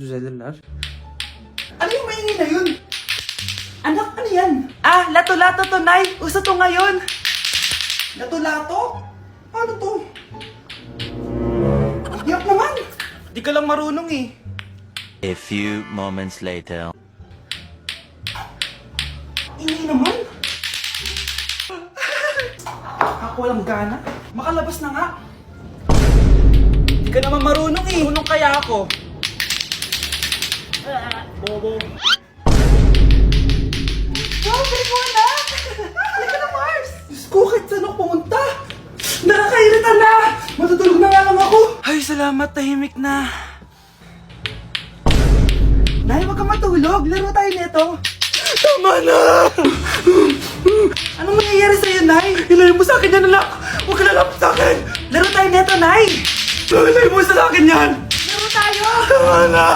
Cellular. Ano yung maingay na yun? Anak, ano yan? Lato-lato to, Nay! Uso to ngayon! Lato-lato? Ano to? Iyak naman! Di ka lang marunong eh. A few moments later. Ingay naman! Ako walang gana. Makalabas na nga. Di ka naman marunong eh. Marunong kaya ako. Bobo. Sabi mo na! Halika na, Mars! Diyos ko, kahit saan ako pumunta! Nakakairita na! Matutulog na nga lang ako! Ay, salamat. Tahimik na. Nay, wag ka matulog! Laro tayo nito! Tama na! Anong mangyayari sa'yo, Nay? Ilayo mo sa akin yan, anak! Huwag ka lalapit sa akin! Laro tayo nito, Nay! Ilayo mo sa akin yan! Laro tayo! Tama na!